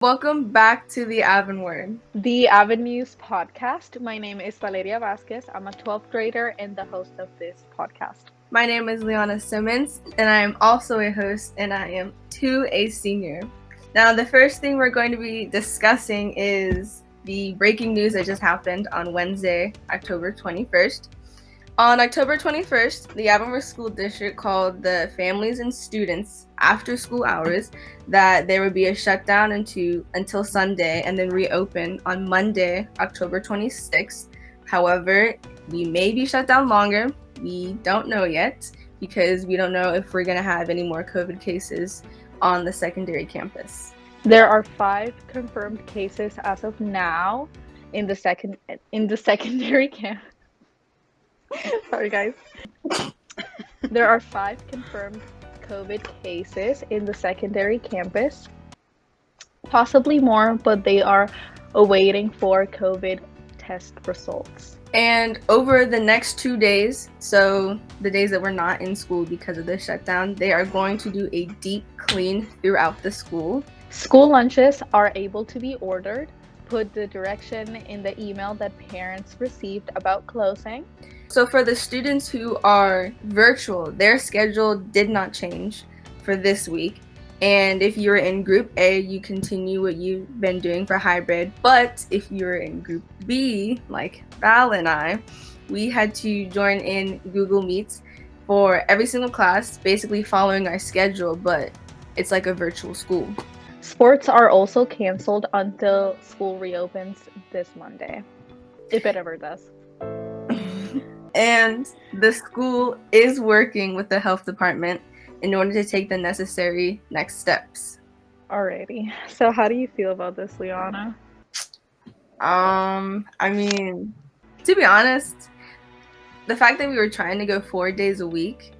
Welcome back to the Avonword. The Avenues podcast. My name is Valeria Vazquez. I'm a 12th grader and the host of this podcast. My name is Liana Simmons, and I am also a host, and I am too a senior. Now, the first thing we're going to be discussing is the breaking news that just happened on Wednesday, October 21st. On October 21st, the Avonworth School District called the families and students after school hours that there would be a shutdown until Sunday and then reopen on Monday, October 26th. However, we may be shut down longer. We don't know yet because we don't know if we're going to have any more COVID cases on the secondary campus. There are 5 confirmed cases as of now in the secondary camp. Sorry, guys. There are 5 confirmed COVID cases in the secondary campus. Possibly more, but they are awaiting for COVID test results. And over the next 2 days, so the days that we're not in school because of the shutdown, they are going to do a deep clean throughout the school. School lunches are able to be ordered. Put the direction in the email that parents received about closing. So for the students who are virtual, their schedule did not change for this week. And if you're in Group A, you continue what you've been doing for hybrid. But if you're in Group B, like Val and I, we had to join in Google Meets for every single class, basically following our schedule, but it's like a virtual school. Sports are also canceled until school reopens this Monday, if it ever does. And the school is working with the health department in order to take the necessary next steps. Alrighty. So how do you feel about this, Liana? I mean, to be honest, the fact that we were trying to go 4 days a week,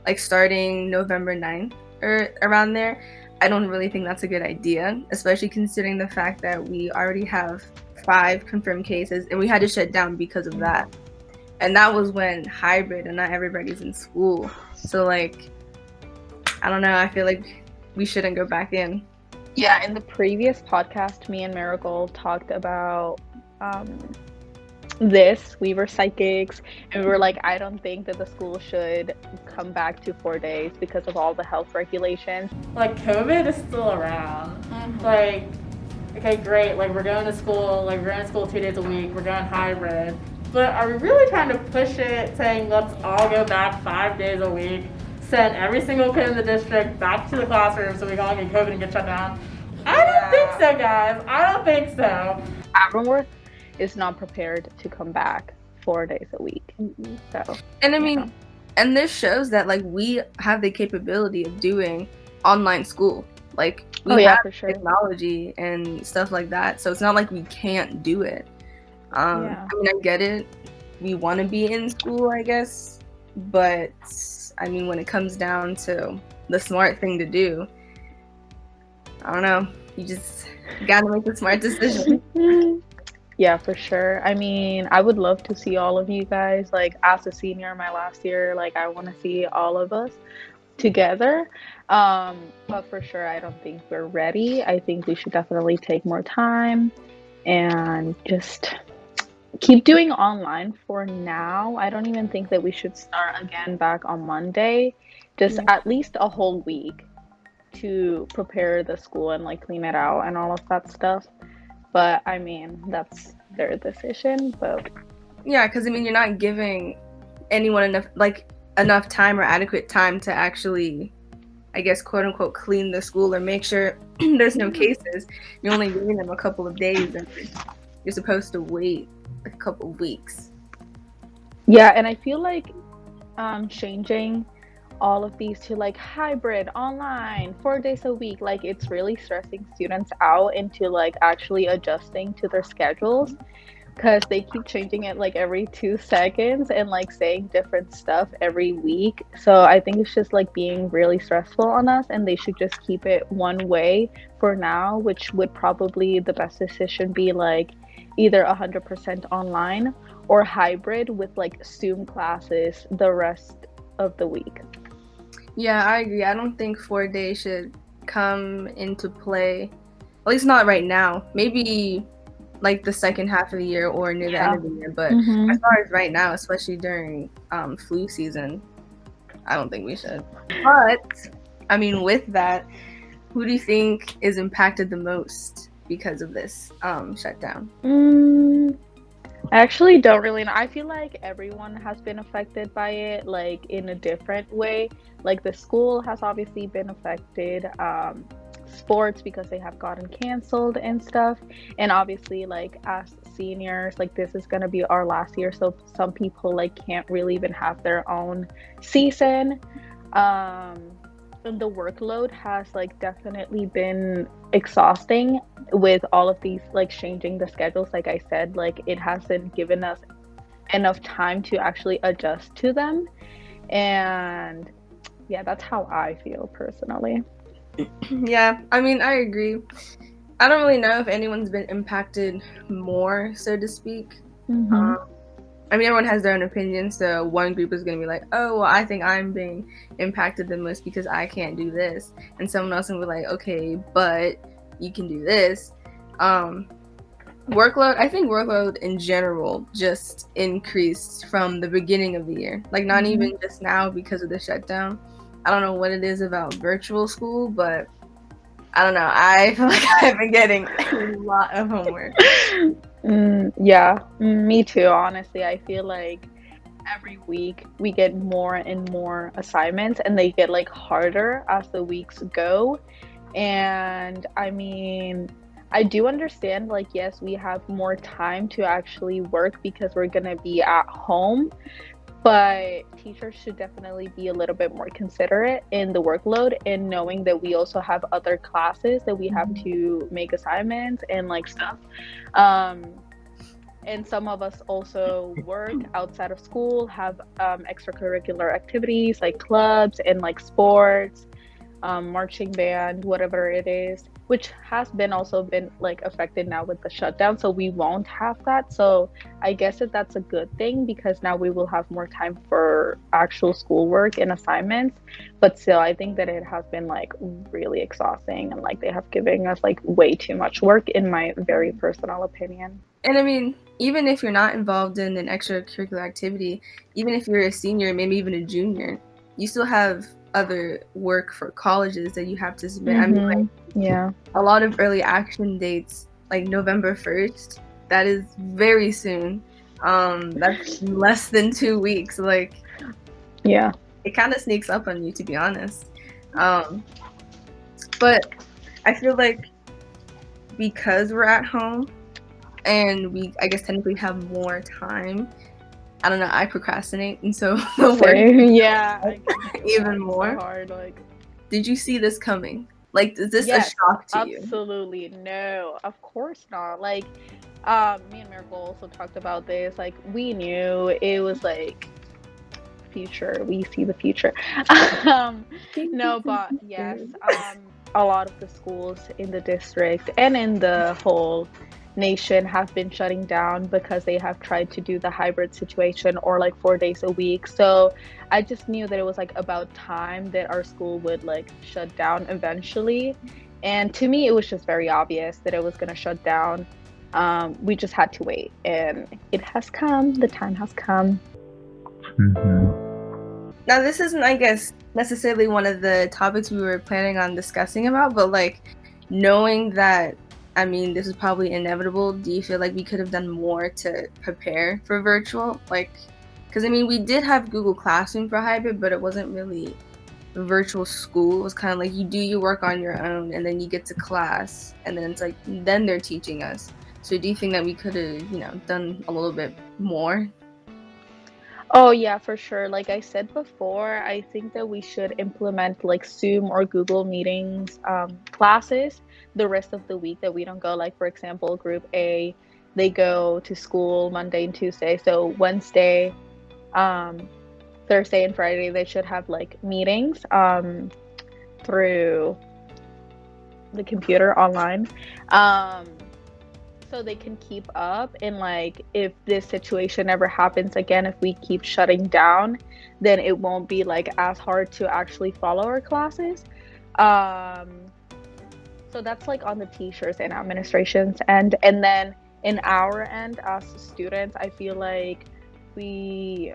like starting November 9th or around there, I don't really think that's a good idea, especially considering the fact that we already have 5 confirmed cases and we had to shut down because of that. And that was when hybrid and not everybody's in school. So, like, I don't know. I feel like we shouldn't go back in. Yeah, in the previous podcast, me and Marigold talked about this. We were psychics, and we were like, I don't think that the school should come back to 4 days because of all the health regulations. Like, COVID is still around. Like, okay, great. Like, we're going to school. Like, we're going to school 2 days a week. We're going hybrid. But are we really trying to push it, saying let's all go back 5 days a week, send every single kid in the district back to the classroom so we can all get COVID and get shut down? I don't think so, guys. I don't think so. Avonworth is not prepared to come back 4 days a week. So, and I mean, and this shows that, like, we have the capability of doing online school. Like, we have for sure. technology and stuff like that. So it's not like we can't do it. I mean, I get it. We want to be in school, I guess. But, I mean, when it comes down to the smart thing to do, I don't know. You just got to make a smart decision. Yeah, for sure. I mean, I would love to see all of you guys. Like, as a senior my last year, like, I want to see all of us together. But for sure, I don't think we're ready. I think we should definitely take more time and just keep doing online for now. I don't even think that we should start again back on Monday. Just at least a whole week to prepare the school and like clean it out and all of that stuff. But I mean, that's their decision. But yeah, because I mean, you're not giving anyone enough time or adequate time to actually, I guess, quote unquote, clean the school or make sure there's no cases. You're only giving them a couple of days, and you're supposed to wait a couple of weeks. Yeah, and I feel like changing all of these to like hybrid online 4 days a week, like it's really stressing students out into like actually adjusting to their schedules, because they keep changing it like every 2 seconds and like saying different stuff every week. So I think it's just like being really stressful on us, and they should just keep it one way for now, which would probably the best decision be like either 100% online or hybrid with like Zoom classes the rest of the week. Yeah, I agree. I don't think 4 days should come into play at least not right now. Maybe like the second half of the year or near the end of the year. But as far as right now, especially during flu season, I don't think we should. But I mean, with that, who do you think is impacted the most because of this shutdown? I actually don't really know. I feel like everyone has been affected by it, like in a different way. Like the school has obviously been affected, sports because they have gotten canceled and stuff. And obviously, like as seniors, like this is gonna be our last year, so some people like can't really even have their own season. And the workload has like definitely been exhausting with all of these like changing the schedules. Like I said, like it hasn't given us enough time to actually adjust to them. And yeah, that's how I feel personally. Yeah, I mean, I agree. I don't really know if anyone's been impacted more, so to speak. I mean, everyone has their own opinion, so one group is going to be like, oh, well, I think I'm being impacted the most because I can't do this. And someone else will be like, okay, but you can do this. Workload, I think workload in general just increased from the beginning of the year. Like, not even just now because of the shutdown. I don't know what it is about virtual school, but I don't know. I feel like I've been getting a lot of homework. Yeah, me too, honestly. I feel like every week we get more and more assignments and they get like harder as the weeks go. And I mean, I do understand, like, yes, we have more time to actually work because we're gonna be at home, but teachers should definitely be a little bit more considerate in the workload and knowing that we also have other classes that we have to make assignments and like stuff. And some of us also work outside of school, have extracurricular activities like clubs and like sports, marching band, whatever it is, which has been also been like affected now with the shutdown. So we won't have that. So I guess that's a good thing because now we will have more time for actual schoolwork and assignments. But still, I think that it has been like really exhausting and like they have given us like way too much work in my very personal opinion. And I mean, even if you're not involved in an extracurricular activity, even if you're a senior, maybe even a junior, you still have other work for colleges that you have to submit. I mean, like, yeah, a lot of early action dates, like November 1st, that is very soon. That's less than 2 weeks. Like, yeah, it kind of sneaks up on you, to be honest. But I feel like because we're at home and we, I guess, technically have more time, I don't know, I procrastinate, and so the work yeah, even more. So hard, like. Did you see this coming? Like, is this Yes, a shock to you? absolutely no, of course not. Like, me and Miracle also talked about this. Like, we knew it was like future. We see the future. No, but yes, a lot of the schools in the district and in the whole nation have been shutting down because they have tried to do the hybrid situation or like 4 days a week. So I just knew that it was like about time that our school would like shut down eventually. And to me, it was just very obvious that it was going to shut down. We just had to wait, and it has come. The time has come. Now, this isn't, I guess, necessarily one of the topics we were planning on discussing about, but like, knowing that, I mean, this is probably inevitable, do you feel like we could have done more to prepare for virtual? Like, because I mean, we did have Google Classroom for hybrid, but it wasn't really virtual school. It was kind of like you do your work on your own, and then you get to class, and then it's like, then they're teaching us. So do you think that we could have, done a little bit more? Oh yeah, for sure. Like I said before, I think that we should implement like Zoom or Google Meetings classes the rest of the week that we don't go. Like for example, Group A, they go to school Monday and Tuesday. So Wednesday, Thursday and Friday, they should have like meetings through the computer online. So they can keep up, and like if this situation ever happens again, if we keep shutting down, then it won't be like as hard to actually follow our classes. So that's like on the teachers and administrations end. And then in our end as students, I feel like we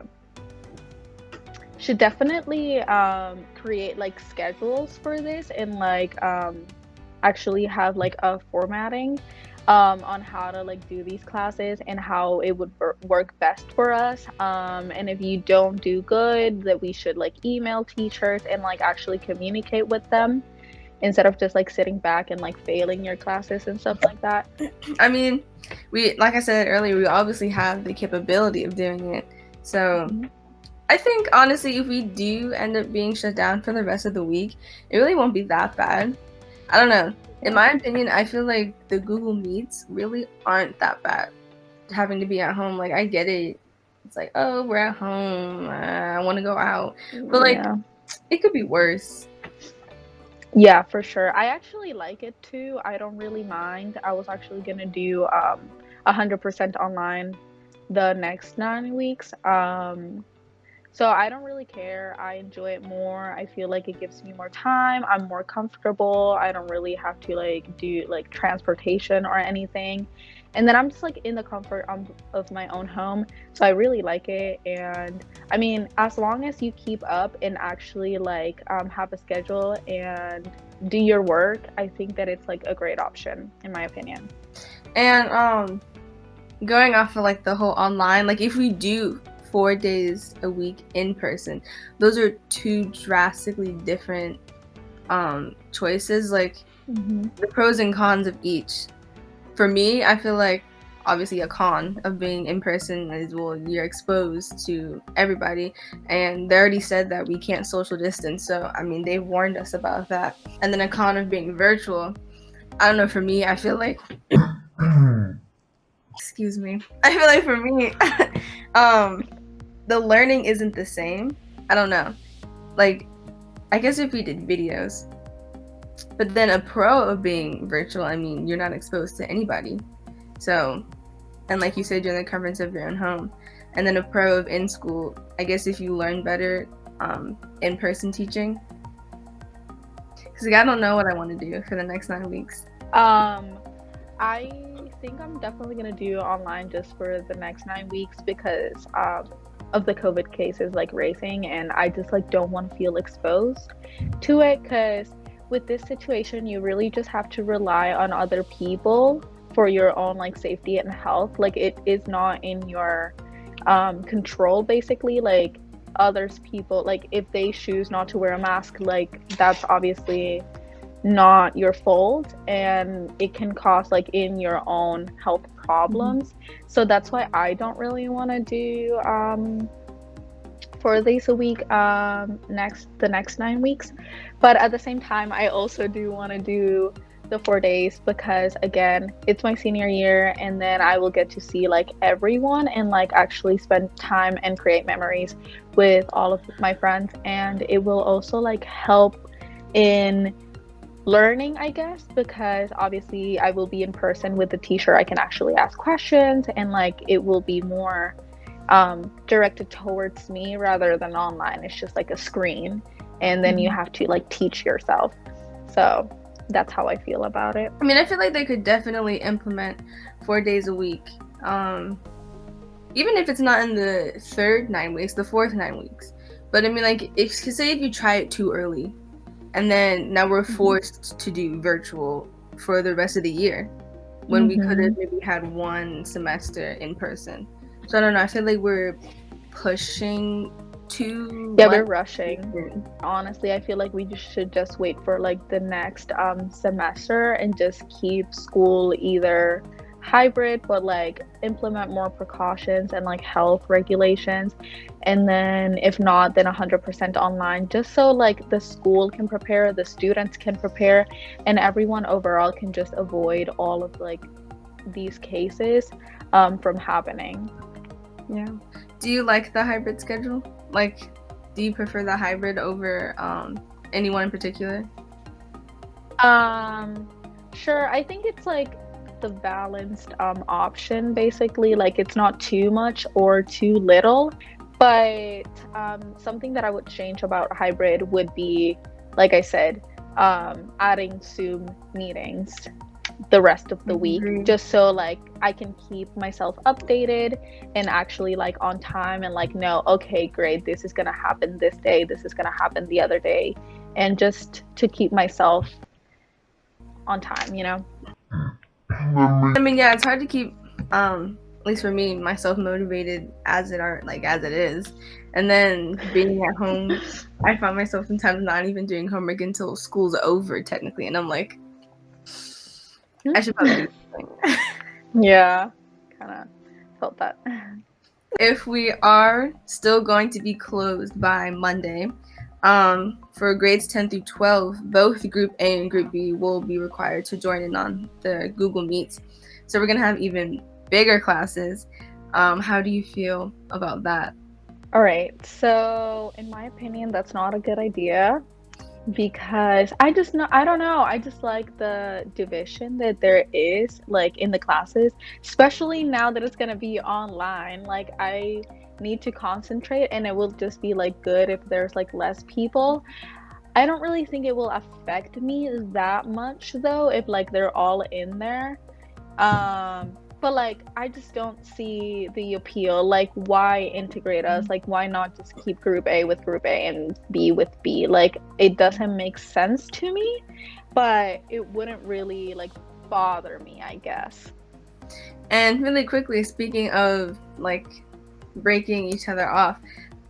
should definitely create like schedules for this and like actually have like a formatting on how to like do these classes and how it would work best for us. And if you don't do good, that we should like email teachers and like actually communicate with them instead of just like sitting back and like failing your classes and stuff like that. I mean, we, like I said earlier, we obviously have the capability of doing it. So I think honestly, if we do end up being shut down for the rest of the week, it really won't be that bad. I don't know. In my opinion, I feel like the Google Meets really aren't that bad. Having to be at home, like I get it. It's like, oh, we're at home. I want to go out, but like it could be worse. Yeah, for sure. I actually like it too. I don't really mind. I was actually gonna do 100% online the next 9 weeks. So I don't really care. I enjoy it more. I feel like it gives me more time. I'm more comfortable. I don't really have to like do like transportation or anything. And then I'm just like in the comfort of my own home. So I really like it. And I mean, as long as you keep up and actually like have a schedule and do your work, I think that it's like a great option in my opinion. And going off of like the whole online, like if we do 4 days a week in person, those are two drastically different choices, like the pros and cons of each. For me, I feel like obviously a con of being in person is, well, you're exposed to everybody, and they already said that we can't social distance, so I mean they've warned us about that. And then a con of being virtual, I don't know, for me, I feel like excuse me, I feel like for me the learning isn't the same. I don't know, like I guess if we did videos, but then a pro of being virtual, I mean, you're not exposed to anybody. So, and like you said, you're in the comforts of your own home. And then a pro of in school, I guess if you learn better in-person teaching. Because like, I don't know what I want to do for the next 9 weeks. I think I'm definitely going to do online just for the next 9 weeks because of the COVID cases like raising, and I just like don't want to feel exposed to it, because with this situation, you really just have to rely on other people for your own like safety and health. Like it is not in your control, basically. Like others people, like if they choose not to wear a mask, like that's obviously not your fault, and it can cause like in your own health problems. So that's why I don't really want to do 4 days a week the next 9 weeks. But at the same time, I also do want to do the 4 days because again, it's my senior year, and then I will get to see like everyone and like actually spend time and create memories with all of my friends, and it will also like help in learning, I guess, because obviously I will be in person with the teacher. I can actually ask questions, and like it will be more directed towards me rather than online. It's just like a screen, and then you have to like teach yourself. So that's how I feel about it. I mean, I feel like they could definitely implement 4 days a week, even if it's not in the third 9 weeks, the fourth 9 weeks. But I mean, like if say if you try it too early, and then now we're forced to do virtual for the rest of the year, when we could have maybe had 1 semester in person. So I don't know, I feel like we're pushing too we're rushing. Honestly, I feel like we should just wait for like the next semester and just keep school either hybrid, but like implement more precautions and like health regulations, and then if not, then 100% online, just so like the school can prepare, the students can prepare, and everyone overall can just avoid all of like these cases from happening. Yeah. Do you like the hybrid schedule? Like, do you prefer the hybrid over anyone in particular? Sure. I think it's like the balanced option, basically. Like it's not too much or too little. But something that I would change about hybrid would be, like I said, adding Zoom meetings the rest of the week, just so like I can keep myself updated and actually like on time and like know, okay, great, this is gonna happen this day, this is gonna happen the other day, and just to keep myself on time, you know. I mean, yeah, it's hard to keep at least for me, myself motivated as it is, and then being at home, I find myself sometimes not even doing homework until school's over technically, and I'm like, I should probably do something. Yeah, kind of felt that. If we are still going to be closed by Monday, for grades 10 through 12, both Group A and Group B will be required to join in on the Google Meets. So we're going to have even bigger classes. How do you feel about that? All right. So, in my opinion, that's not a good idea because I don't know. I just like the division that there is like in the classes, especially now that it's going to be online. Like I need to concentrate and it will just be like good if there's like less people. I don't really think it will affect me that much though if like they're all in there. But like I just don't see the appeal. Like why integrate us? Like why not just keep Group A with Group A and B with B? Like it doesn't make sense to me, but it wouldn't really like bother me, I guess. And really quickly, speaking of like breaking each other off,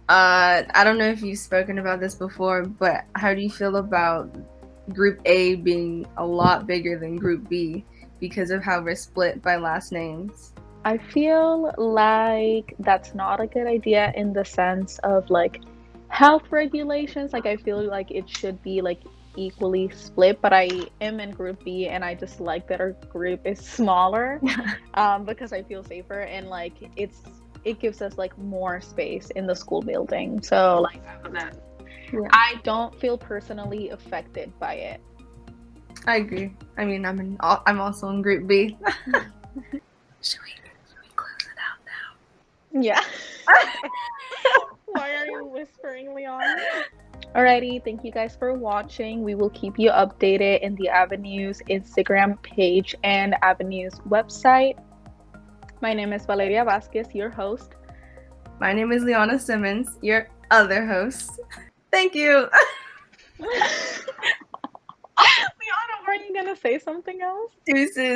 I don't know if you've spoken about this before, but how do you feel about Group A being a lot bigger than Group B because of how we're split by last names? I feel like that's not a good idea in the sense of like health regulations. Like I feel like it should be like equally split, but I am in Group B and I just like that our group is smaller because I feel safer and like it gives us like more space in the school building. So like I don't feel personally affected by it. I agree. I mean, I'm also in Group B. Should we close it out now? Yeah. Why are you whispering, Liana? Alrighty, thank you guys for watching. We will keep you updated in the Avenues Instagram page and Avenues website. My name is Valeria Vazquez, your host. My name is Liana Simmons, your other host. Thank you. Liana, were you gonna say something else? Deuces.